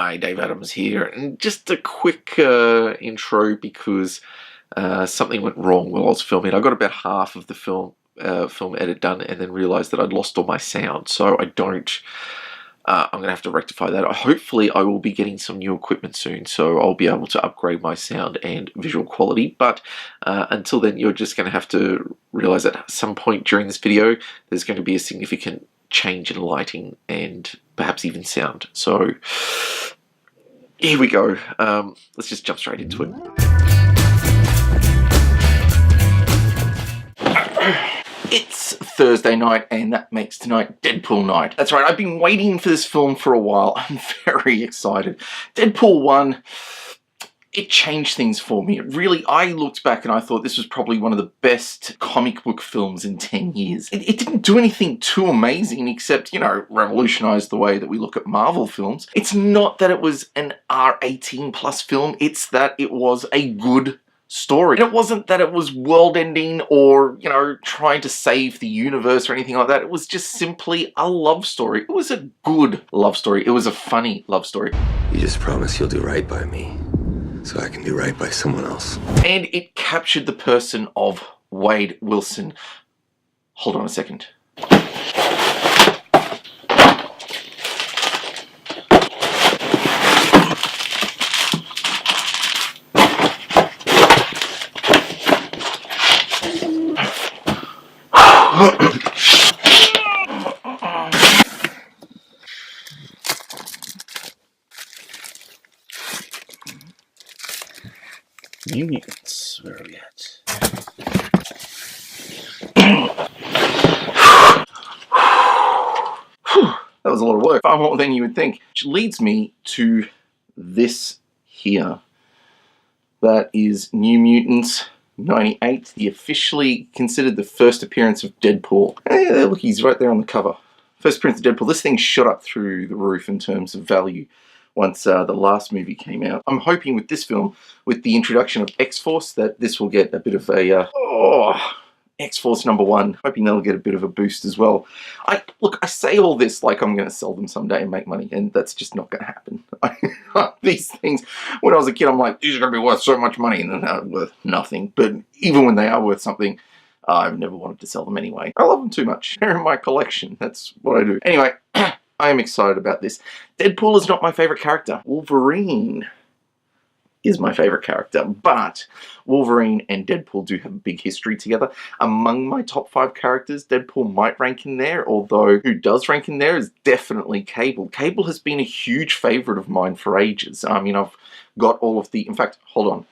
Hi, Dave Adams here, and just a quick intro because something went wrong while I was filming. I got about half of the film edit done and then realised that I'd lost all my sound, so I'm going to have to rectify that. Hopefully I will be getting some new equipment soon, so I'll be able to upgrade my sound and visual quality, but until then you're just going to have to realise that at some point during this video there's going to be a significant change in lighting and perhaps even sound. So here we go. Let's just jump straight into it. It's Thursday night, and that makes tonight Deadpool night. That's right, I've been waiting for this film for a while. I'm very excited. Deadpool 1, it changed things for me. I looked back and I thought this was probably one of the best comic book films in 10 years. It didn't do anything too amazing except, you know, revolutionize the way that we look at Marvel films. It's not that it was an R18 plus film, it's that it was a good story. And it wasn't that it was world-ending or, you know, trying to save the universe or anything like that. It was just simply a love story. It was a good love story. It was a funny love story. You just promise you'll do right by me, so I can do right by someone else. And it captured the person of Wade Wilson. Hold on a second. New Mutants, where are we at? That was a lot of work, far more than you would think. Which leads me to this here. That is New Mutants 98, the officially considered the first appearance of Deadpool. Hey, look, he's right there on the cover. First appearance of Deadpool. This thing shot up through the roof in terms of value once the last movie came out. I'm hoping with this film, with the introduction of X-Force, that this will get a bit of a, X-Force #1. Hoping they'll get a bit of a boost as well. Look, I say all this like I'm going to sell them someday and make money, and that's just not going to happen. These things, when I was a kid, I'm like, these are going to be worth so much money, and then they're worth nothing. But even when they are worth something, I've never wanted to sell them anyway. I love them too much. They're in my collection. That's what I do. Anyway, I am excited about this. Deadpool is not my favorite character. Wolverine is my favorite character, but Wolverine and Deadpool do have a big history together. Among my top 5 characters, Deadpool might rank in there, although who does rank in there is definitely Cable. Cable has been a huge favorite of mine for ages. I mean, I've got all of the... In fact, hold on.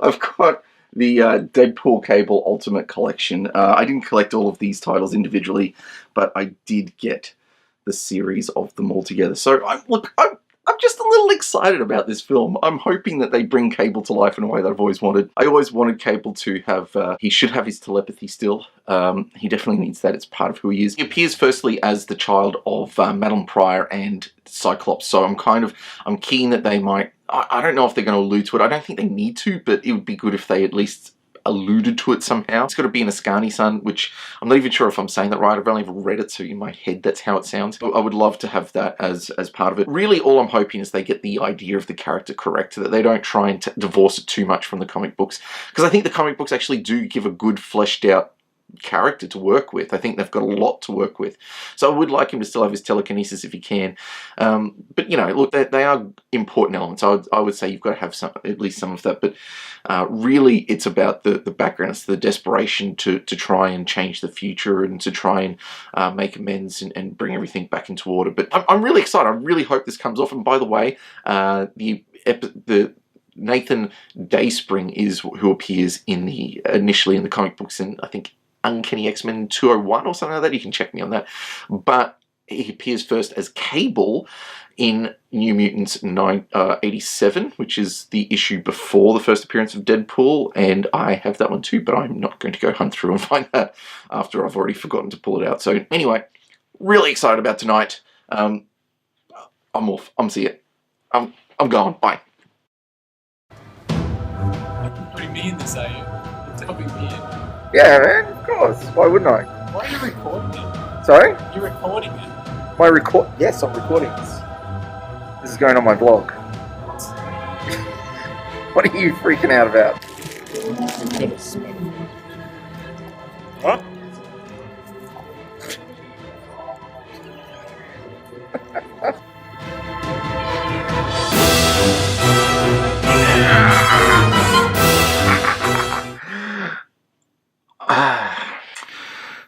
I've got the Deadpool Cable Ultimate Collection. I didn't collect all of these titles individually, but I did get the series of them all together. So, I'm just a little excited about this film. I'm hoping that they bring Cable to life in a way that I've always wanted. I always wanted Cable to have, he should have his telepathy still. He definitely needs that. It's part of who he is. He appears firstly as the child of Madame Pryor and Cyclops, so I'm keen that they might, I don't know if they're going to allude to it. I don't think they need to, but it would be good if they at least alluded to it somehow. It's got to be an Ascani son, which I'm not even sure if I'm saying that right. I've only ever read it, so in my head that's how it sounds. I would love to have that as part of it. Really, all I'm hoping is they get the idea of the character correct, that they don't try and divorce it too much from the comic books, because I think the comic books actually do give a good fleshed out character to work with. I think they've got a lot to work with. So I would like him to still have his telekinesis if he can. But, you know, look, they are important elements. I would say you've got to have at least some of that. But really, it's about the background. It's the desperation to try and change the future and to try and make amends and bring everything back into order. But I'm really excited. I really hope this comes off. And by the way, the Nathan Dayspring is who appears initially in the comic books, and I think Uncanny X-Men 201 or something like that. You can check me on that. But he appears first as Cable in New Mutants 87, which is the issue before the first appearance of Deadpool, and I have that one too, but I'm not going to go hunt through and find that after I've already forgotten to pull it out. So anyway, really excited about tonight. I'm off. I'm seeing it. I'm gone. Bye. What do you be in this, are you? Topic being. Yeah, man, of course. Why wouldn't I? Why are you recording it? Sorry? You're recording it. Yes, I'm recording this. This is going on my blog. What are you freaking out about? What?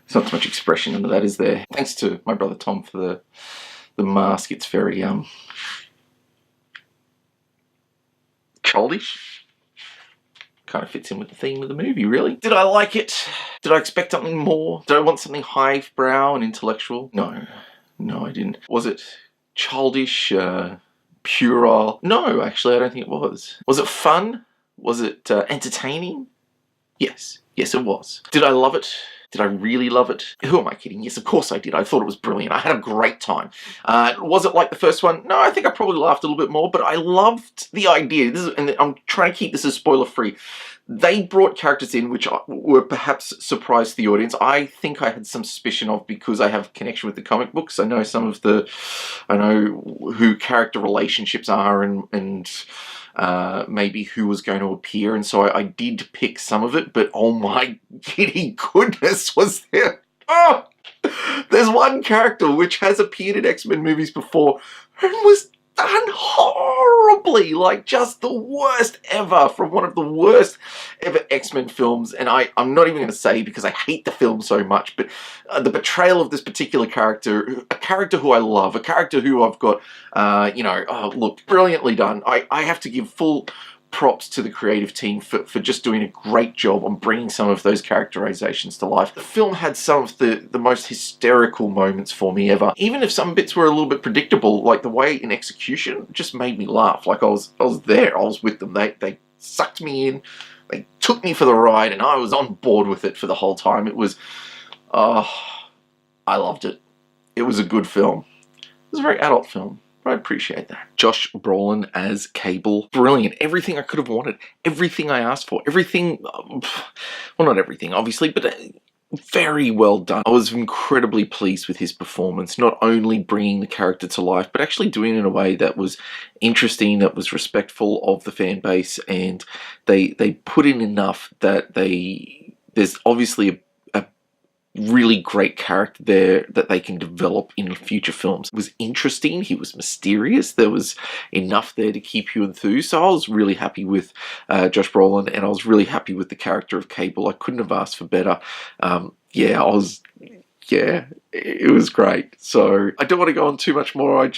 There's not too much expression under that, is there? Thanks to my brother Tom for the mask. It's very childish. Kind of fits in with the theme of the movie, really. Did I like it? Did I expect something more? Did I want something highbrow and intellectual? No, I didn't. Was it childish, puerile? No, actually, I don't think it was. Was it fun? Was it entertaining? Yes, it was. Did I love it? Did I really love it? Who am I kidding? Yes, of course I did. I thought it was brilliant. I had a great time. Was it like the first one? No, I think I probably laughed a little bit more, but I loved the idea. And I'm trying to keep this as spoiler-free. They brought characters in which were perhaps surprised the audience. I think I had some suspicion of, because I have a connection with the comic books. I know I know who character relationships are and maybe who was going to appear, and so I did pick some of it, but oh my giddy goodness, was there... Oh! There's one character which has appeared in X-Men movies before and was done horribly, like just the worst ever, from one of the worst ever X-Men films, and I'm not even going to say because I hate the film so much, but the betrayal of this particular character, a character who I love, a character who I've got, look, brilliantly done. I have to give full props to the creative team for just doing a great job on bringing some of those characterizations to life. The film had some of the most hysterical moments for me ever. Even if some bits were a little bit predictable, like the way in execution just made me laugh. Like I was there, I was with them. They sucked me in, they took me for the ride, and I was on board with it for the whole time. It was, I loved it. It was a good film. It was a very adult film. I appreciate that. Josh Brolin as Cable. Brilliant. Everything I could have wanted. Everything I asked for. Everything... Well, not everything, obviously, but very well done. I was incredibly pleased with his performance. Not only bringing the character to life, but actually doing it in a way that was interesting, that was respectful of the fan base, and they put in enough that there's obviously a really great character there that they can develop in future films. It was interesting, he was mysterious, there was enough there to keep you enthused, so I was really happy with Josh Brolin, and I was really happy with the character of Cable. I couldn't have asked for better. It was great. So I don't want to go on too much more,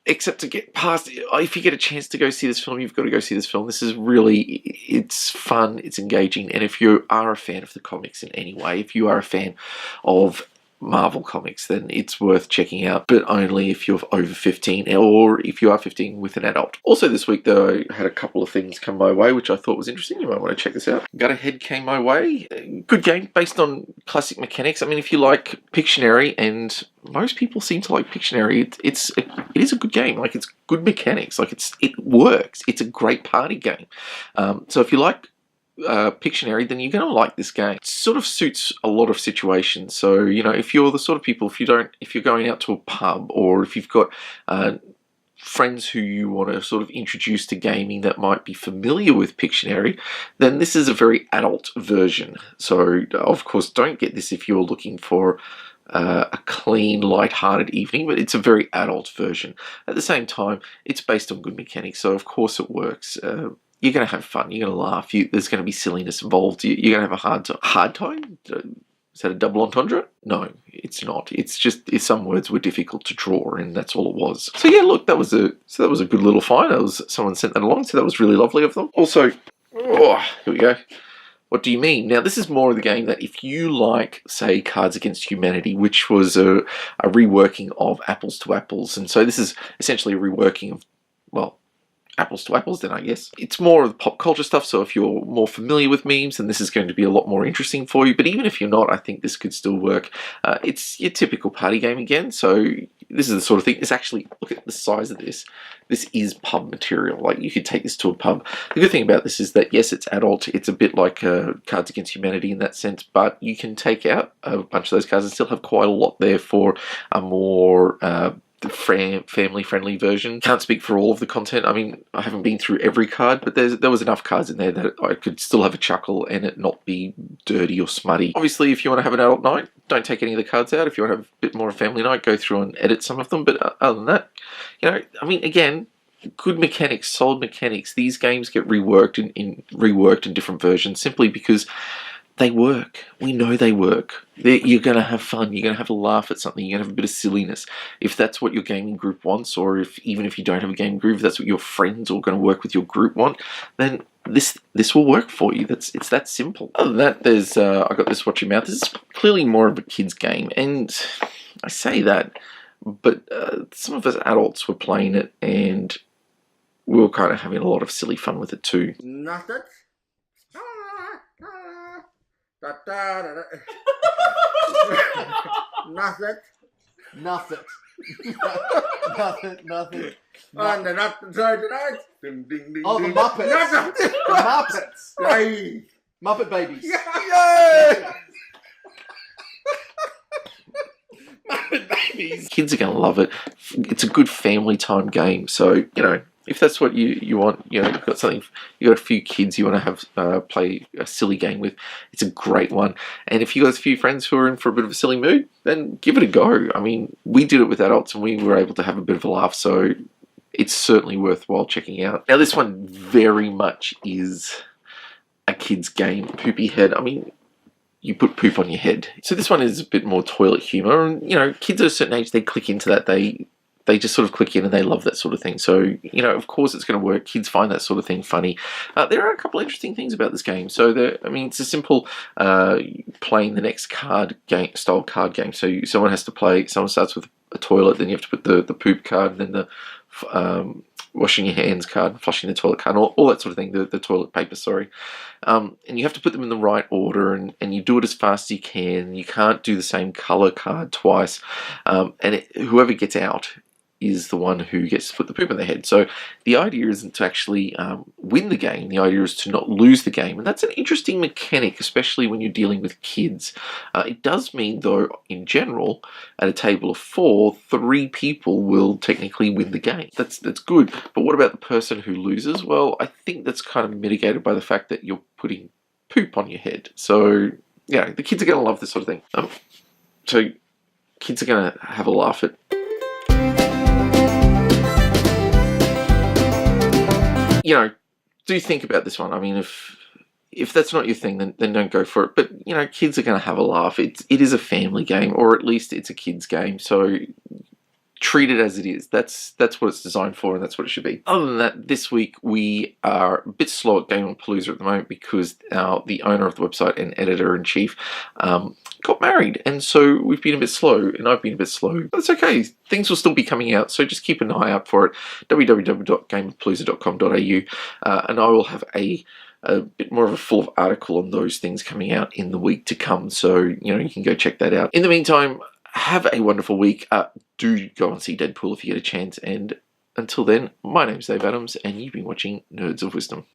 except to get past, if you get a chance to go see this film, you've got to go see this film. This is really, it's fun, it's engaging, and if you are a fan of the comics in any way, if you are a fan of Marvel Comics, then it's worth checking out, but only if you're over 15 or if you are 15 with an adult. Also this week though, I had a couple of things come my way which I thought was interesting. You might want to check this out. Gut Ahead came my way. Good game based on classic mechanics. I mean, if you like Pictionary, and most people seem to like Pictionary, it is a good game. Like, it's good mechanics. Like, it works. It's a great party game. So if you like Pictionary, then you're going to like this game. It sort of suits a lot of situations. So, you know, if you're the sort of people, if you're going out to a pub, or if you've got friends who you want to sort of introduce to gaming that might be familiar with Pictionary, then this is a very adult version. So, of course, don't get this if you're looking for a clean, light-hearted evening, but it's a very adult version. At the same time, it's based on good mechanics, so of course it works. You're going to have fun, you're going to laugh, there's going to be silliness involved, you're going to have a hard time? Is that a double entendre? No, it's not. It's just, some words were difficult to draw, and that's all it was. So yeah, look, that was a good little find. Someone sent that along, so that was really lovely of them. Also, here we go. What do you mean? Now, this is more of the game that if you like, say, Cards Against Humanity, which was a reworking of Apples to Apples, and so this is essentially a reworking of, well, apples to apples then, I guess. It's more of the pop culture stuff, so if you're more familiar with memes, then this is going to be a lot more interesting for you. But even if you're not, I think this could still work. It's your typical party game again, so this is the sort of thing. It's actually, look at the size of this. This is pub material. Like, you could take this to a pub. The good thing about this is that, yes, it's adult. It's a bit like Cards Against Humanity in that sense, but you can take out a bunch of those cards and still have quite a lot there for a more family-friendly version. Can't speak for all of the content. I mean, I haven't been through every card, but there was enough cards in there that I could still have a chuckle and it not be dirty or smutty. Obviously, if you want to have an adult night, don't take any of the cards out. If you want to have a bit more of a family night, go through and edit some of them. But other than that, you know, I mean, again, good mechanics, solid mechanics. These games get reworked in different versions simply because they work. We know they work. You're going to have fun. You're going to have a laugh at something. You're going to have a bit of silliness. If that's what your gaming group wants, or even if you don't have a gaming group, if that's what your friends or going to work with your group want, then this will work for you. It's that simple. Other than that, there's I got this Watch Your Mouth. This is clearly more of a kid's game, and I say that, but some of us adults were playing it, and we were kind of having a lot of silly fun with it too. Nothing. Nothing. Nothing. Nothing. On the nothing side tonight. Ding, ding, ding, Oh, the ding. Muppets. Nothing. The Muppets. Hey. Muppet Babies. Yay! Kids are going to love it. It's a good family time game. So, you know, if that's what you want, you know, you've got a few kids you want to have play a silly game with, it's a great one. And if you got a few friends who are in for a bit of a silly mood, then give it a go. I mean, we did it with adults and we were able to have a bit of a laugh, so it's certainly worthwhile checking out. Now, this one very much is a kid's game. Poopy head. I mean, you put poop on your head. So this one is a bit more toilet humor, and you know, kids at a certain age, they click into that. They just sort of click in and they love that sort of thing. So, you know, of course it's going to work. Kids find that sort of thing funny. There are a couple of interesting things about this game. So, I mean, it's a simple playing the next style card game. So someone starts with a toilet, then you have to put the poop card, and then the washing your hands card, flushing the toilet card, all that sort of thing, the toilet paper, sorry. And you have to put them in the right order, and you do it as fast as you can. You can't do the same color card twice. Whoever gets out is the one who gets to put the poop in their head. So the idea isn't to actually win the game. The idea is to not lose the game. And that's an interesting mechanic, especially when you're dealing with kids. It does mean, though, in general, at a table of 4, 3 people will technically win the game. That's good. But what about the person who loses? Well, I think that's kind of mitigated by the fact that you're putting poop on your head. So, yeah, the kids are going to love this sort of thing. So kids are going to have a laugh at. You know, do think about this one. I mean, if that's not your thing, then don't go for it. But, you know, kids are going to have a laugh. It is a family game, or at least it's a kid's game. So treat it as it is. That's what it's designed for, and that's what it should be. Other than that, this week we are a bit slow at Game on Palooza at the moment because the owner of the website and editor-in-chief got married, and so we've been a bit slow, and I've been a bit slow. That's okay. Things will still be coming out, so just keep an eye out for it. www.gameofpalooza.com.au, and I will have a bit more of a full article on those things coming out in the week to come, so you know, you can go check that out. In the meantime, have a wonderful week. Do go and see Deadpool if you get a chance, and until then, my name's Dave Adams, and you've been watching Nerds of Wisdom.